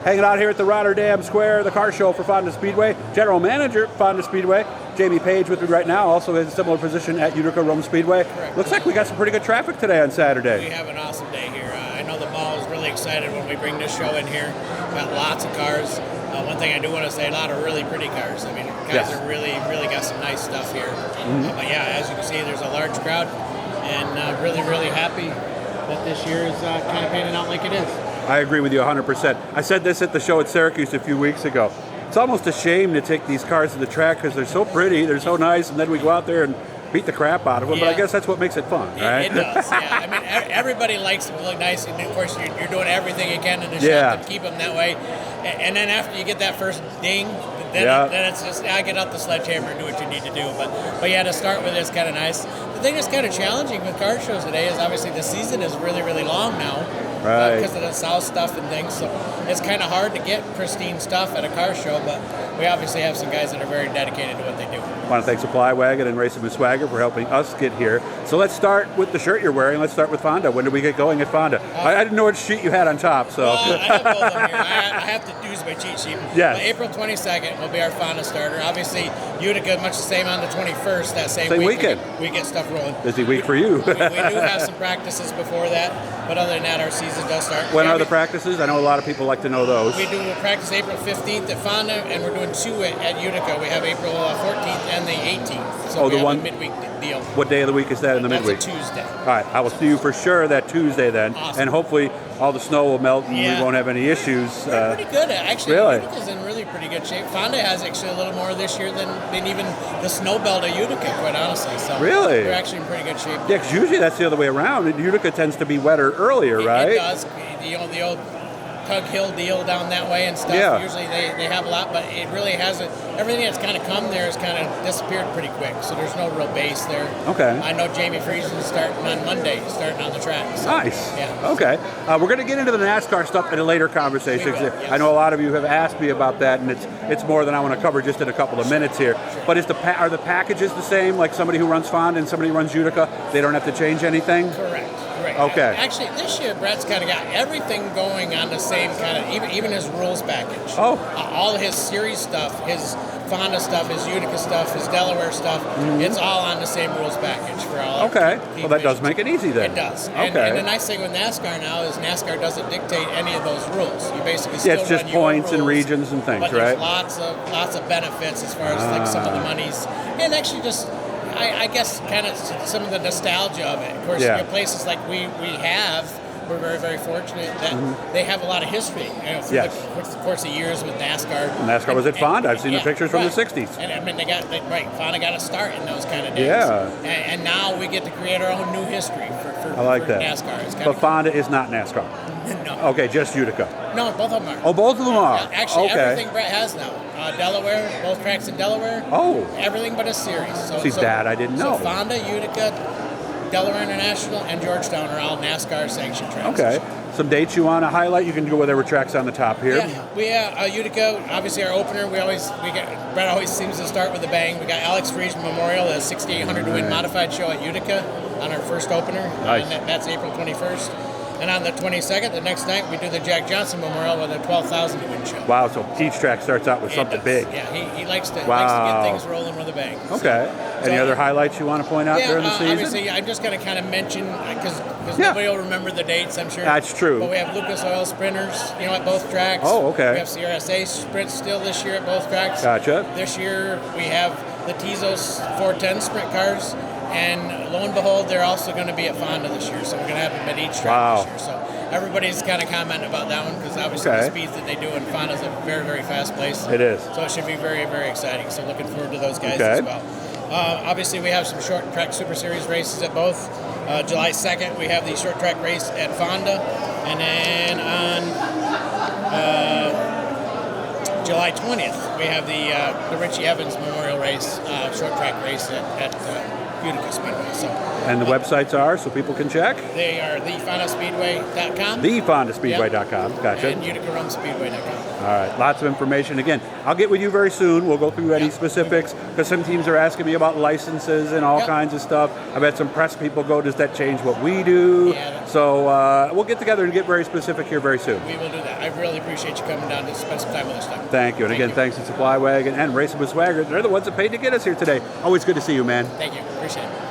Hanging out here at the Rotterdam Square, the car show for Fonda Speedway. General Manager at Fonda Speedway, Jamie Page with me right now, also in a similar position at Utica Rome Speedway. Correct. Looks like we got some pretty good traffic today on Saturday. We have an awesome day here. I know the mall is really excited when we bring this show in here. Got lots of cars. One thing I do want to say, a lot of really pretty cars. I mean, guys are really got some nice stuff here. But yeah, as you can see, there's a large crowd, and really happy that this year is kind of panning out like it is. I agree with you 100%. I said this at the show at Syracuse a few weeks ago. It's almost a shame to take these cars to the track because they're so pretty, they're so nice, and then we go out there and beat the crap out of them. Yeah. But I guess that's what makes it fun, right? It does, yeah. I mean, everybody likes them to look nice, and of course, you're doing everything you can in the shop to keep them that way. And then after you get that first ding, then it's just, I get out the sledgehammer and do what you need to do. But yeah, to start with, it's kind of nice. The thing that's kind of challenging with car shows today is obviously the season is really long now. Right. Because of the south stuff and things, so it's kind of hard to get pristine stuff at a car show, but we obviously have some guys that are very dedicated to what they do. I want to thank Supply Wagon and Racing with Swagger for helping us get here. So let's start with the shirt you're wearing. Let's start with Fonda. When did we get going at Fonda? I didn't know what sheet you had on top. So well, I have both of them here. I have to use my cheat sheet. Yes. April 22nd will be our Fonda starter. Obviously, Utica, much the same on the 21st, that same weekend. We get stuff rolling. Busy week for you. we do have some practices before that, but other than that, our season does start. When are the practices? I know a lot of people like to know those. We do practice April 15th at Fonda, and we're doing two at Utica. We have April 14th and the 18th. So the one midweek deal. What day of the week is that in the midweek? That's a Tuesday. All right, I will see you for sure that Tuesday then, Awesome. and hopefully all the snow will melt and we won't have any issues. We're pretty good, actually. Really? Utica's in really pretty good shape. Fonda has actually a little more this year than even the snow belt of Utica, quite honestly. So really? We're actually in pretty good shape. Yeah, because usually that's the other way around. Utica tends to be wetter earlier, right? It does. The old Tug Hill deal down that way and stuff. Yeah. Usually they have a lot, but it really hasn't. Everything that's kind of come there has kind of disappeared pretty quick, so there's no real base there. Okay. I know Jamie Friesen's starting on Monday, starting on the track. So, nice. Yeah. Okay. We're going to get into the NASCAR stuff in a later conversation. We will, yes. I know a lot of you have asked me about that, and it's more than I want to cover just in a couple of minutes here. Sure. But are the packages the same? Like somebody who runs Fonda and somebody who runs Utica, they don't have to change anything? Correct. Okay. Actually, this year Brett's kind of got everything going on the same kind of, even his rules package. Oh. All his series stuff, his Fonda stuff, his Utica stuff, his Delaware stuff, it's all on the same rules package for all. Okay. Well, that does make it easy then. It does. Okay. And the nice thing with NASCAR now is NASCAR doesn't dictate any of those rules. You basically still it's just run your points and rules, regions and things, but right? there's lots of benefits as far as like some of the monies, and actually just. I guess kind of some of the nostalgia of it. Of course, places like we have, we're very fortunate that they have a lot of history. Through the course of years with NASCAR. NASCAR was at Fonda. I've seen the pictures from the 60s. And I mean, Fonda got a start in those kind of days. Yeah. And now we get to create our own new history for I like that. NASCAR. It's But Fonda is not NASCAR. No. Okay, just Utica. No, both of them are. Oh, both of them are. Actually, okay. everything Brett has now. Delaware, both tracks in Delaware. Oh. Everything but a series. See, that I didn't know. So Fonda, Utica, Delaware International, and Georgetown are all NASCAR sanctioned tracks. Okay. Some dates you want to highlight? You can go whatever tracks on the top here. Yeah, we have Utica, obviously our opener. Brett always seems to start with a bang. We got Alex Friesen Memorial, the 6,800 to win modified show at Utica on our first opener. Nice. And that's April 21st. And on the 22nd, the next night, we do the Jack Johnson Memorial with a 12,000 to win show. Wow, so each track starts out with something big. Yeah, he likes to get things rolling with a bang. Okay. Any other highlights you want to point out during the season? Obviously, I'm just going to kind of mention, because nobody will remember the dates, I'm sure. That's true. But we have Lucas Oil Sprinters, at both tracks. Oh, okay. We have CRSA Sprints still this year at both tracks. Gotcha. This year, we have the Tezos 410 Sprint cars. And lo and behold, they're also going to be at Fonda this year. So we're going to have them at each track this year. So everybody's kind of commenting about that one because obviously the speeds that they do in Fonda is a very, very fast place. It is. So it should be very, very exciting. So looking forward to those guys as well. Obviously, we have some short track Super Series races at both. July 2nd, we have the short track race at Fonda. And then on July 20th, we have the Richie Evans Memorial Race, short track race at Utica Speedway. So. And the websites are, so people can check? They are thefondaspeedway.com. Thefondaspeedway.com. Gotcha. And Utica Rome Speedway.com. All right, lots of information. Again, I'll get with you very soon. We'll go through any specifics because some teams are asking me about licenses and all kinds of stuff. I've had some press people go, does that change what we do? Yeah. So we'll get together and get very specific here very soon. We will do that. I really appreciate you coming down to spend some time with us. Thank you. And again, thanks to Supply Wagon and Racing with Swagger. They're the ones that paid to get us here today. Always good to see you, man. Thank you. Appreciate it.